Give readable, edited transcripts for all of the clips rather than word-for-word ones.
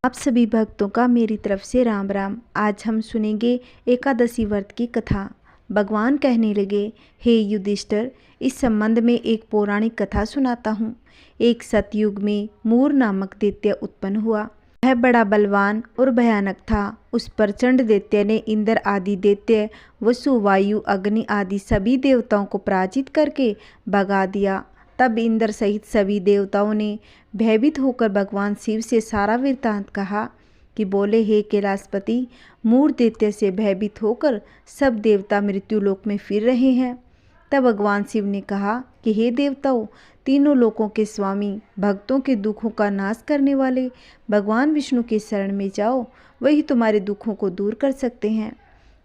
आप सभी भक्तों का मेरी तरफ से राम राम। आज हम सुनेंगे एकादशी व्रत की कथा। भगवान कहने लगे, हे युधिष्ठिर, इस संबंध में एक पौराणिक कथा सुनाता हूँ। एक सतयुग में मूर नामक दैत्य उत्पन्न हुआ। वह बड़ा बलवान और भयानक था। उस प्रचंड दैत्य ने इंद्र आदि दैत्य, वसु, वायु, अग्नि आदि सभी देवताओं को पराजित करके भगा दिया। तब इंद्र सहित सभी देवताओं ने भयभीत होकर भगवान शिव से सारा वृत्तांत कहा कि बोले, हे कैलाशपति, मूर दैत्य से भयभीत होकर सब देवता मृत्युलोक में फिर रहे हैं। तब भगवान शिव ने कहा कि हे देवताओं, तीनों लोकों के स्वामी, भक्तों के दुखों का नाश करने वाले भगवान विष्णु के शरण में जाओ, वही तुम्हारे दुखों को दूर कर सकते हैं।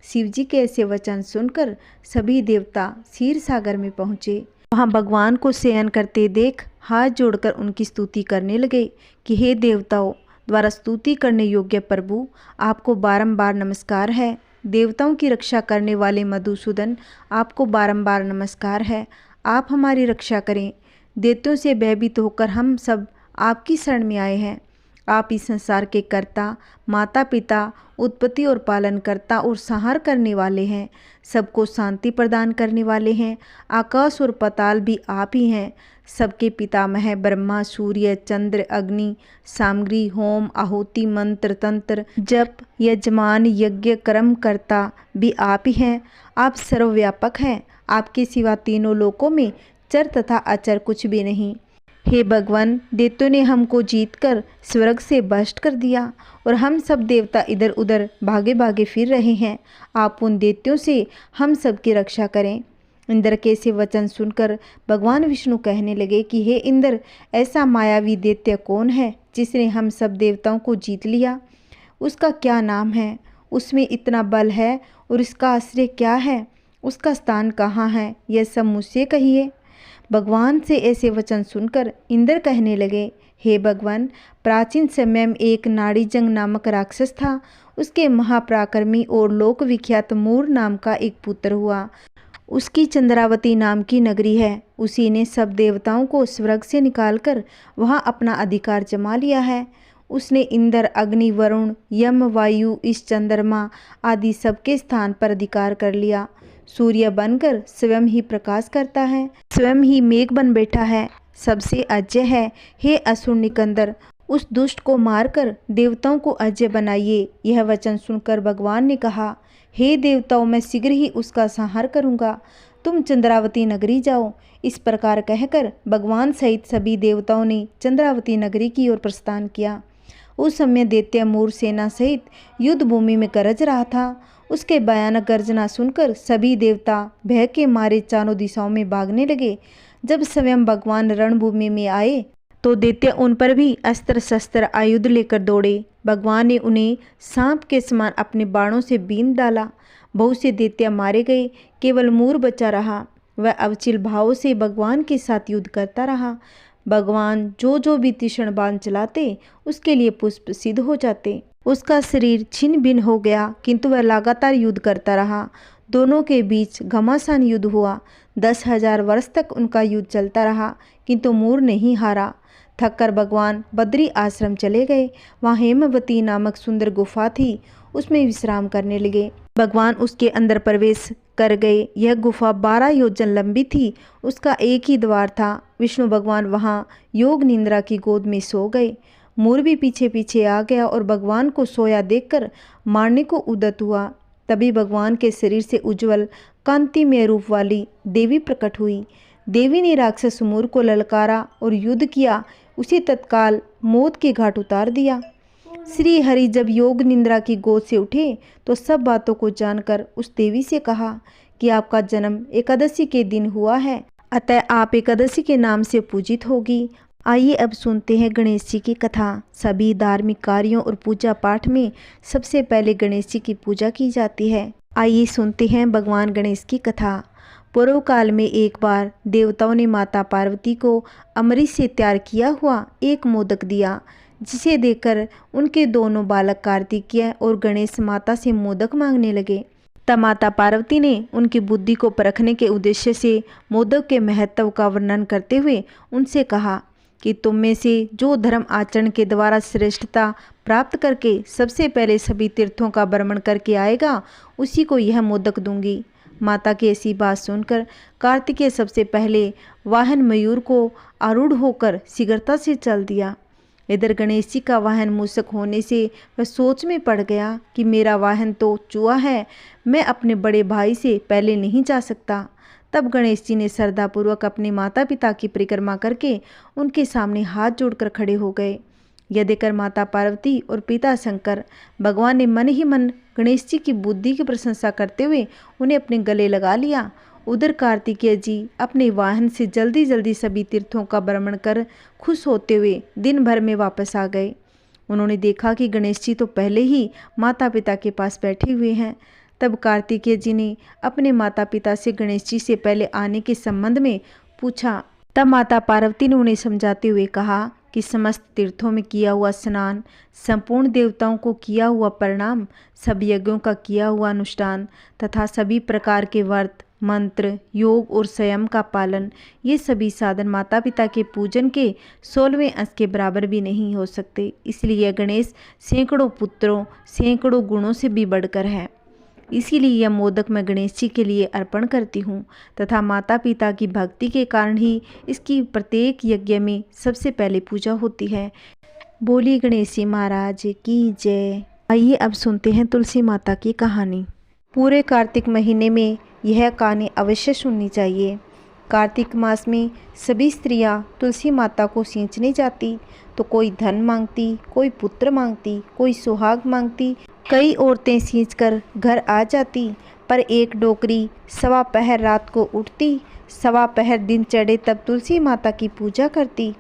शिव जी के ऐसे वचन सुनकर सभी देवता क्षीर सागर में पहुँचे। वहाँ भगवान को शयन करते देख हाथ जोड़कर उनकी स्तुति करने लगे कि हे देवताओं द्वारा स्तुति करने योग्य प्रभु, आपको बारंबार नमस्कार है। देवताओं की रक्षा करने वाले मधुसूदन, आपको बारंबार नमस्कार है। आप हमारी रक्षा करें। दैत्यों से भयभीत होकर हम सब आपकी शरण में आए हैं। आप इस संसार के कर्ता, माता पिता, उत्पत्ति और पालन करता और संहार करने वाले हैं। सबको शांति प्रदान करने वाले हैं। आकाश और पाताल भी आप ही हैं। सबके पितामह ब्रह्मा, सूर्य, चंद्र, अग्नि, सामग्री, होम, आहुति, मंत्र, तंत्र, जप, यजमान, यज्ञ, कर्म करता भी आप ही हैं। आप सर्वव्यापक हैं। आपके सिवा तीनों लोकों में चर तथा अचर कुछ भी नहीं। हे भगवान, दैत्यों ने हमको जीतकर स्वर्ग से भ्रष्ट कर दिया और हम सब देवता इधर उधर भागे भागे फिर रहे हैं। आप उन दैत्यों से हम सब की रक्षा करें। इंद्र के ऐसे वचन सुनकर भगवान विष्णु कहने लगे कि हे इंद्र, ऐसा मायावी दैत्य कौन है जिसने हम सब देवताओं को जीत लिया? उसका क्या नाम है? उसमें इतना बल है और इसका आश्रय क्या है? उसका स्थान कहाँ है? यह सब मुझसे कहिए। भगवान से ऐसे वचन सुनकर इंद्र कहने लगे, हे भगवान, प्राचीन समय में एक नाड़ीजंग नामक राक्षस था। उसके महापराक्रमी और लोक विख्यात मूर नाम का एक पुत्र हुआ। उसकी चंद्रावती नाम की नगरी है। उसी ने सब देवताओं को स्वर्ग से निकालकर वहां अपना अधिकार जमा लिया है। उसने इंद्र, अग्नि, वरुण, यम, वायु, इस चंद्रमा आदि सबके स्थान पर अधिकार कर लिया। सूर्य बनकर स्वयं ही प्रकाश करता है, स्वयं ही मेघ बन बैठा है, सबसे अजय है। हे असुर निकंदर, उस दुष्ट को मारकर देवताओं को अजय बनाइए। यह वचन सुनकर भगवान ने कहा, हे देवताओं, मैं शीघ्र ही उसका संहार करूंगा। तुम चंद्रावती नगरी जाओ। इस प्रकार कहकर भगवान सहित सभी देवताओं ने चंद्रावती नगरी की ओर प्रस्थान किया। उस समय दैत्य मूर सेना सहित युद्ध भूमि में गरज रहा था। उसके भयानक गर्जना सुनकर सभी देवता भय के मारे चारों दिशाओं में भागने लगे। जब स्वयं भगवान रणभूमि में आए तो दैत्य उन पर भी अस्त्र शस्त्र आयुध लेकर दौड़े। भगवान ने उन्हें सांप के समान अपने बाणों से बींध डाला। बहुत से दैत्य मारे गए, केवल मूर बचा रहा। वह अवचिल भाव से भगवान के साथ युद्ध करता रहा। भगवान जो भी तीक्ष्ण बाण चलाते उसके लिए पुष्प सिद्ध हो जाते। उसका शरीर छिन्न भिन्न हो गया, किंतु वह लगातार युद्ध करता रहा। दोनों के बीच घमासान युद्ध हुआ। 10,000 वर्ष तक उनका युद्ध चलता रहा, किंतु मूर नहीं हारा। थककर भगवान बद्री आश्रम चले गए। वहाँ हेमवती नामक सुंदर गुफा थी, उसमें विश्राम करने लगे। भगवान उसके अंदर प्रवेश कर गए। यह गुफा 12 योजन लंबी थी। उसका एक ही द्वार था। विष्णु भगवान वहाँ योग निद्रा की गोद में सो गए। मूर भी पीछे पीछे आ गया और भगवान को सोया देखकर मारने को उद्यत हुआ। तभी भगवान के शरीर से उज्जवल कांतिमय रूप वाली देवी प्रकट हुई। देवी ने राक्षस मूर को ललकारा और युद्ध किया। उसे तत्काल मौत के घाट उतार दिया। श्री हरि जब योग निद्रा की गोद से उठे तो सब बातों को जानकर उस देवी से कहा कि आपका जन्म एकादशी के दिन हुआ है, अतः आप एकादशी के नाम से पूजित होगी। आइए अब सुनते हैं गणेश जी की कथा। सभी धार्मिक कार्यों और पूजा पाठ में सबसे पहले गणेश जी की पूजा की जाती है। आइए सुनते हैं भगवान गणेश की कथा। पूर्व काल में एक बार देवताओं ने माता पार्वती को अमृत से तैयार किया हुआ एक मोदक दिया, जिसे देखकर उनके दोनों बालक कार्तिकेय और गणेश माता से मोदक मांगने लगे। तब माता पार्वती ने उनकी बुद्धि को परखने के उद्देश्य से मोदक के महत्व का वर्णन करते हुए उनसे कहा कि तुम में से जो धर्म आचरण के द्वारा श्रेष्ठता प्राप्त करके सबसे पहले सभी तीर्थों का भ्रमण करके आएगा, उसी को यह मोदक दूंगी। माता की ऐसी बात सुनकर कार्तिकेय सबसे पहले वाहन मयूर को आरूढ़ होकर शीघ्रता से चल दिया। इधर गणेश जी का वाहन मूषक होने से वह सोच में पड़ गया कि मेरा वाहन तो चूहा है, मैं अपने बड़े भाई से पहले नहीं जा सकता। तब गणेश जी ने श्रद्धापूर्वक अपने माता पिता की परिक्रमा करके उनके सामने हाथ जोड़कर खड़े हो गए। यह देखकर माता पार्वती और पिता शंकर भगवान ने मन ही मन गणेश जी की बुद्धि की प्रशंसा करते हुए उन्हें अपने गले लगा लिया। उधर कार्तिकेय जी अपने वाहन से जल्दी जल्दी सभी तीर्थों का भ्रमण कर खुश होते हुए दिन भर में वापस आ गए। उन्होंने देखा कि गणेश जी तो पहले ही माता पिता के पास बैठे हुए हैं। तब कार्तिकेय जी ने अपने माता पिता से गणेश जी से पहले आने के संबंध में पूछा। तब माता पार्वती ने उन्हें समझाते हुए कहा कि समस्त तीर्थों में किया हुआ स्नान, संपूर्ण देवताओं को किया हुआ प्रणाम, सभी यज्ञों का किया हुआ अनुष्ठान तथा सभी प्रकार के व्रत, मंत्र, योग और संयम का पालन, ये सभी साधन माता पिता के पूजन के 16वें अंश के बराबर भी नहीं हो सकते। इसलिए यह गणेश सैकड़ों पुत्रों, सैकड़ों गुणों से भी बढ़कर है। इसीलिए यह मोदक मैं गणेश जी के लिए अर्पण करती हूँ तथा माता पिता की भक्ति के कारण ही इसकी प्रत्येक यज्ञ में सबसे पहले पूजा होती है। बोली गणेश जी महाराज की जय। आइए अब सुनते हैं तुलसी माता की कहानी। पूरे कार्तिक महीने में यह कहानी अवश्य सुननी चाहिए। कार्तिक मास में सभी स्त्रियां तुलसी माता को सींचने जाती तो कोई धन मांगती, कोई पुत्र मांगती, कोई सुहाग मांगती। कई औरतें सींचकर घर आ जाती, पर एक डोकरी सवा पहर रात को उठती, सवा पहर दिन चढ़े तब तुलसी माता की पूजा करती।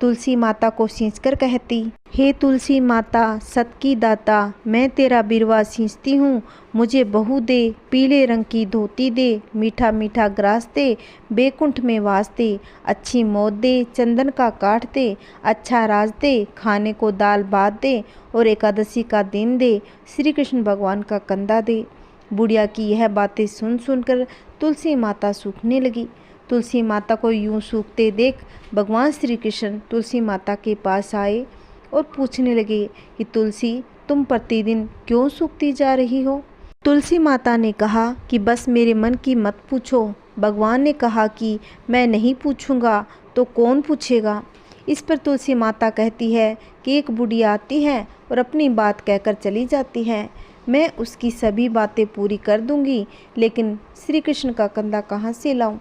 तुलसी माता को सींचकर कहती, हे तुलसी माता सत की दाता, मैं तेरा बिरवा सींचती हूँ, मुझे बहू दे, पीले रंग की धोती दे, मीठा मीठा ग्रास दे, बैकुंठ में वास दे, अच्छी मौत दे, चंदन का काठ दे, अच्छा राज दे, खाने को दाल भात दे और एकादशी का दिन दे, श्री कृष्ण भगवान का कंधा दे। बुढ़िया की यह बातें सुन सुनकर तुलसी माता सूखने लगी। तुलसी माता को यूं सूखते देख भगवान श्री कृष्ण तुलसी माता के पास आए और पूछने लगे कि तुलसी, तुम प्रतिदिन क्यों सूखती जा रही हो। तुलसी माता ने कहा कि बस मेरे मन की मत पूछो। भगवान ने कहा कि मैं नहीं पूछूंगा तो कौन पूछेगा। इस पर तुलसी माता कहती है कि एक बुढ़िया आती है और अपनी बात कहकर चली जाती है, मैं उसकी सभी बातें पूरी कर दूंगी, लेकिन श्री कृष्ण का कंधा कहाँ से लाऊं।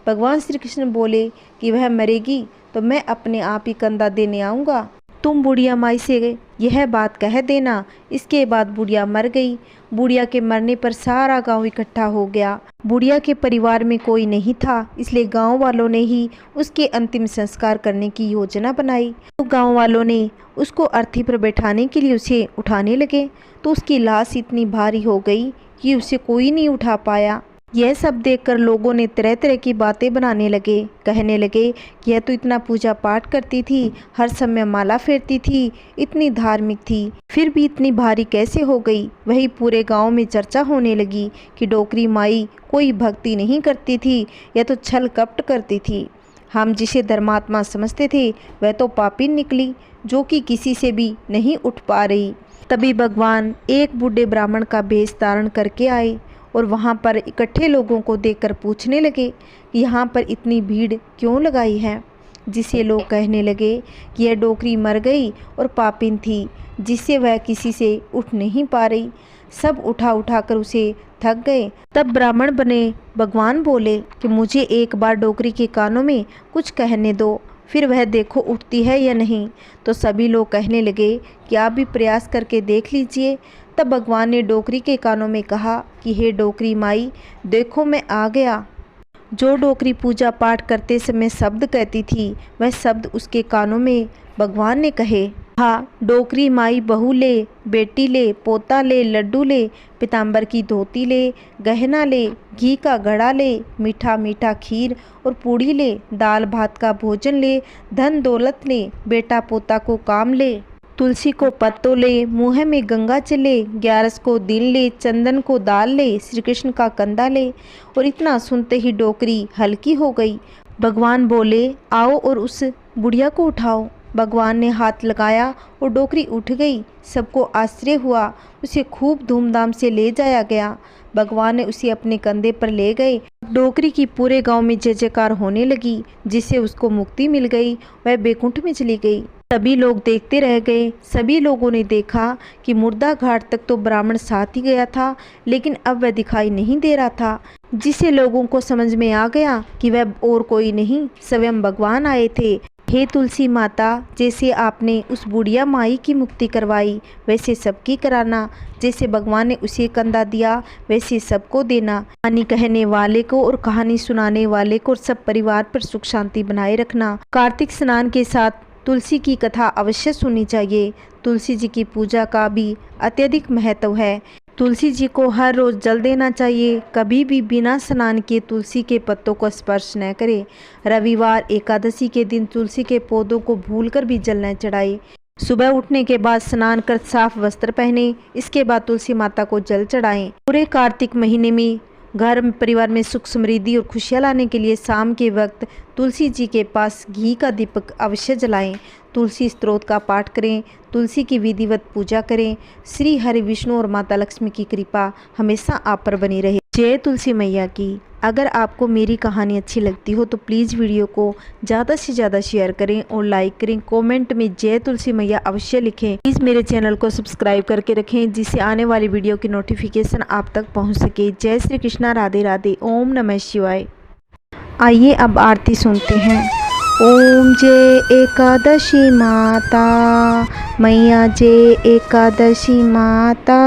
भगवान श्री कृष्ण बोले कि वह मरेगी तो मैं अपने आप ही कंधा देने आऊँगा, तुम बुढ़िया माई से यह बात कह देना। इसके बाद बुढ़िया मर गई। बुढ़िया के मरने पर सारा गांव इकट्ठा हो गया। बुढ़िया के परिवार में कोई नहीं था, इसलिए गांव वालों ने ही उसके अंतिम संस्कार करने की योजना बनाई। तो गांव वालों ने उसको अर्थी पर बैठाने के लिए उसे उठाने लगे तो उसकी लाश इतनी भारी हो गई कि उसे कोई नहीं उठा पाया। यह सब देखकर लोगों ने तरह तरह की बातें बनाने लगे। कहने लगे कि यह तो इतना पूजा पाठ करती थी, हर समय माला फेरती थी, इतनी धार्मिक थी, फिर भी इतनी भारी कैसे हो गई। वही पूरे गांव में चर्चा होने लगी कि डोकरी माई कोई भक्ति नहीं करती थी, यह तो छल कपट करती थी। हम जिसे धर्मात्मा समझते थे वह तो पापी निकली, जो कि किसी से भी नहीं उठ पा रही। तभी भगवान एक बूढ़े ब्राह्मण का भेष धारण करके आए और वहाँ पर इकट्ठे लोगों को देखकर पूछने लगे कि यहाँ पर इतनी भीड़ क्यों लगाई है। जिसे लोग कहने लगे कि यह डोकरी मर गई और पापिन थी, जिससे वह किसी से उठ नहीं पा रही। सब उठा उठा कर उसे थक गए। तब ब्राह्मण बने भगवान बोले कि मुझे एक बार डोकरी के कानों में कुछ कहने दो, फिर वह देखो उठती है या नहीं। तो सभी लोग कहने लगे कि आप भी प्रयास करके देख लीजिए। तब भगवान ने डोकरी के कानों में कहा कि हे डोकरी माई, देखो मैं आ गया। जो डोकरी पूजा पाठ करते समय शब्द कहती थी, वह शब्द उसके कानों में भगवान ने कहे। हाँ, डोकरी माई बहू ले, बेटी ले, पोता ले, लड्डू ले, पीताम्बर की धोती ले, गहना ले, घी का घड़ा ले, मीठा मीठा खीर और पूड़ी ले, दाल भात का भोजन ले, धन दौलत ले, बेटा पोता को काम ले, तुलसी को पत्तों ले, मुँह में गंगा चले, 11 को दिल ले, चंदन को दाल ले, श्री कृष्ण का कंधा ले। और इतना सुनते ही डोकरी हल्की हो गई। भगवान बोले, आओ और उस बुढ़िया को उठाओ। भगवान ने हाथ लगाया और डोकरी उठ गई। सबको आश्चर्य हुआ। उसे खूब धूमधाम से ले जाया गया। भगवान ने उसे अपने कंधे पर ले गए। डोकरी की पूरे गांव में जय जयकार होने लगी, जिससे उसको मुक्ति मिल गई। वह बैकुंठ में चली गई। सभी लोग देखते रह गए। सभी लोगों ने देखा कि मुर्दा घाट तक तो ब्राह्मण साथ ही गया था, लेकिन अब वह दिखाई नहीं दे रहा था, जिससे लोगों को समझ में आ गया कि वह और कोई नहीं, स्वयं भगवान आए थे। हे तुलसी माता, जैसे आपने उस बुढ़िया माई की मुक्ति करवाई, वैसे सबकी कराना। जैसे भगवान ने उसे कंधा दिया, वैसे सबको देना। कहानी कहने वाले को और कहानी सुनाने वाले को और सब परिवार पर सुख शांति बनाए रखना। कार्तिक स्नान के साथ तुलसी की कथा अवश्य सुननी चाहिए। तुलसी जी की पूजा का भी अत्यधिक महत्व है। तुलसी जी को हर रोज़ जल देना चाहिए। कभी भी बिना स्नान किए तुलसी के पत्तों को स्पर्श न करें। रविवार एकादशी के दिन तुलसी के पौधों को भूलकर भी जल न चढ़ाए। सुबह उठने के बाद स्नान कर साफ वस्त्र पहने, इसके बाद तुलसी माता को जल चढ़ाएं। पूरे कार्तिक महीने में घर परिवार में सुख समृद्धि और खुशियाँ लाने के लिए शाम के वक्त तुलसी जी के पास घी का दीपक अवश्य जलाएं। तुलसी स्तोत्र का पाठ करें। तुलसी की विधिवत पूजा करें। श्री हरि विष्णु और माता लक्ष्मी की कृपा हमेशा आप पर बनी रहे। जय तुलसी मैया की। अगर आपको मेरी कहानी अच्छी लगती हो तो प्लीज़ वीडियो को ज़्यादा से ज़्यादा शेयर करें और लाइक करें। कमेंट में जय तुलसी मैया अवश्य लिखें। प्लीज़ मेरे चैनल को सब्सक्राइब करके रखें, जिससे आने वाली वीडियो की नोटिफिकेशन आप तक पहुंच सके। जय श्री कृष्णा, राधे राधे, ओम नमः शिवाय। आइए अब आरती सुनते हैं। ओम जय एकादशी माता मैया, जय एकादशी माता।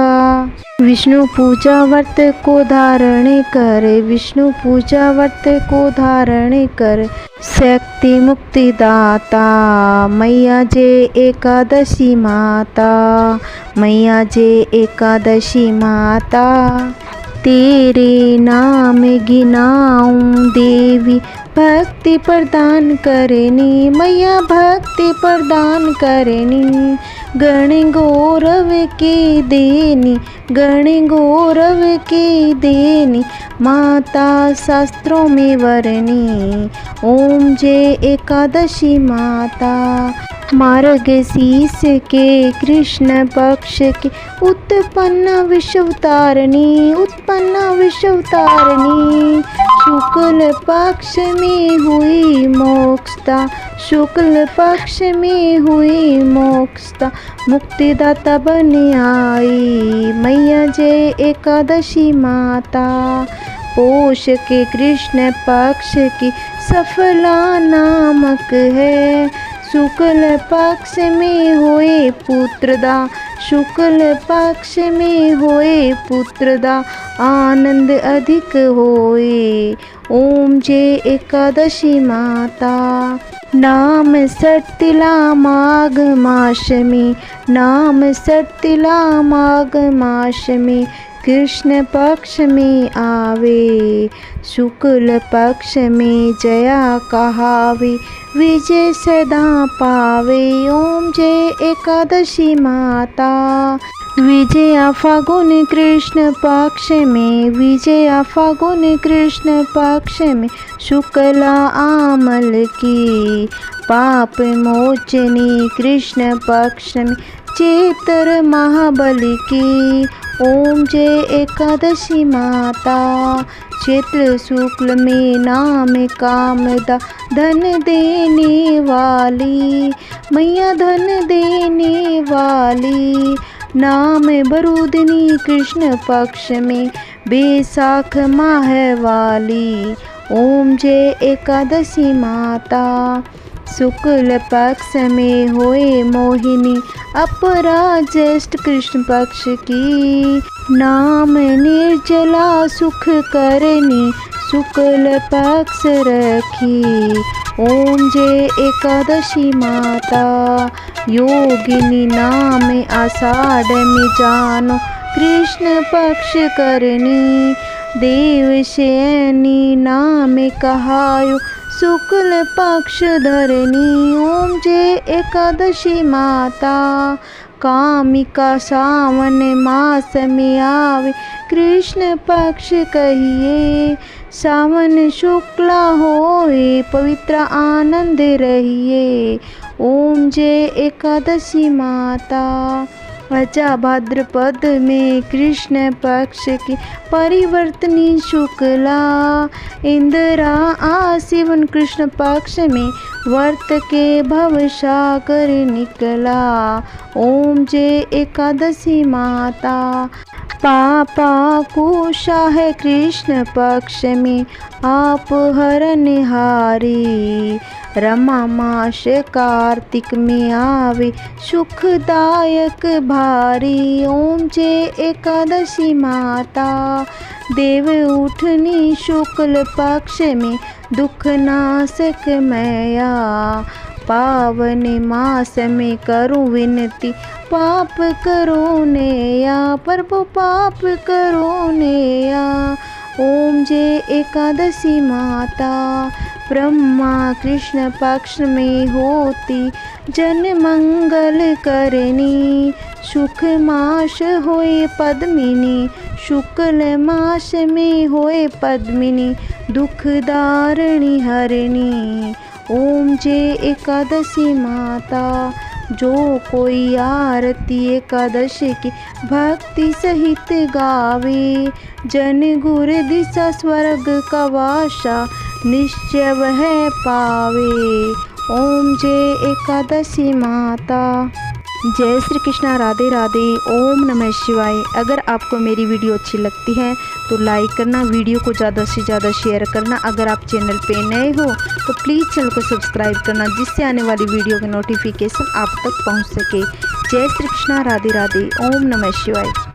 विष्णु पूजा व्रत को धारण कर, विष्णु पूजा व्रत को धारण कर, शक्ति मुक्ति दाता मैया, जय एकादशी माता मैया, जय एकादशी माता। तेरे नाम गिनाऊं देवी, भक्ति प्रदान करनी मैया, भक्ति प्रदान करनी। गण गौरव की देनी, गण गौरव की देनी, माता शास्त्रों में वरनी। ओम जय एकादशी माता। मार्गशीर्ष के कृष्ण पक्ष के उत्पन्न विश्वतारिणी, उत्पन्न विश्वतारिणी। शुक्ल पक्ष में हुई मोक्षता, शुक्ल पक्ष में हुई मोक्षता, मुक्तिदाता बन आई मैया, जय एकादशी माता। पोष के कृष्ण पक्ष की सफला नामक है, शुक्ल पक्ष में होए पुत्रदा, शुक्ल पक्ष में होए पुत्रदा, आनंद अधिक होए। ओम जय एकादशी माता। नाम सट्टिला माघ मास में, नाम सट्टिला माघ मास में, कृष्ण पक्ष में आवे, शुक्ल पक्ष में जया कहावे, विजय सदा पावे। ओम जय एकादशी माता। विजया फागुन कृष्ण पक्ष में, विजया फागुन कृष्ण पक्ष में, शुक्ला आमल की, पाप मोचनी कृष्ण पक्ष में, चैत्र महाबली की। ओम जय एकादशी माता। चैत्र शुक्ल में नाम कामदा, धन देने वाली मैया, धन देने वाली। नाम बरूदनी कृष्ण पक्ष में, बैसाख माह वाली। ओम जय एकादशी माता। शुक्ल पक्ष में होए मोहिनी, अपरा ज्येष्ठ कृष्ण पक्ष की। नाम निर्जला सुख करनी, शुक्ल पक्ष रखी। ओम जय एकादशी माता। योगिनी नाम आषाढ़ में जानो, कृष्ण पक्ष करनी। देवशयनी नाम कहायो, शुक्ल पक्ष धरनी। ओम जय एकादशी माता। कामिका सावन मास में आवे, कृष्ण पक्ष कहिए। सावन शुक्ला होए, पवित्र आनंद रहिए। ओम जय एकादशी माता। अजा भाद्रपद में कृष्ण पक्ष की परिवर्तनी शुक्ला, इंदिरा आसीवन कृष्ण पक्ष में वर्त के भव सागर निकला। ओम जय एकादशी माता। पापा कुशा है कृष्ण पक्ष में आप हरनिहारी, रमा मास कार्तिक में आवे सुखदायक भारी। ओम जय एकादशी माता। देव उठनी शुक्ल पक्ष में दुख नाशक मैया, पावन मास में करूं विनती पाप करो नेया, प्रभु पाप करो नेया। ओम जय एकादशी माता। ब्रह्मा कृष्ण पक्ष में होती जन मंगल करनी, सुख मास होए पद्मिनी, शुक्ल मास में होए पद्मिनी, दुख दारिणी हरिणी। ओम जय एकादशी माता। जो कोई आरती एकादशी की भक्ति सहित गावे, जन गुर दिशा स्वर्ग का वासा निश्चय वह पावे। ओम जय एकादशी माता। जय श्री कृष्णा, राधे राधे, ओम नमः शिवाय। अगर आपको मेरी वीडियो अच्छी लगती है तो लाइक करना, वीडियो को ज़्यादा से ज़्यादा शेयर करना। अगर आप चैनल पे नए हो तो प्लीज़ चैनल को सब्सक्राइब करना, जिससे आने वाली वीडियो का नोटिफिकेशन आप तक पहुंच सके। जय श्री कृष्णा, राधे राधे, ओम नमः शिवाय।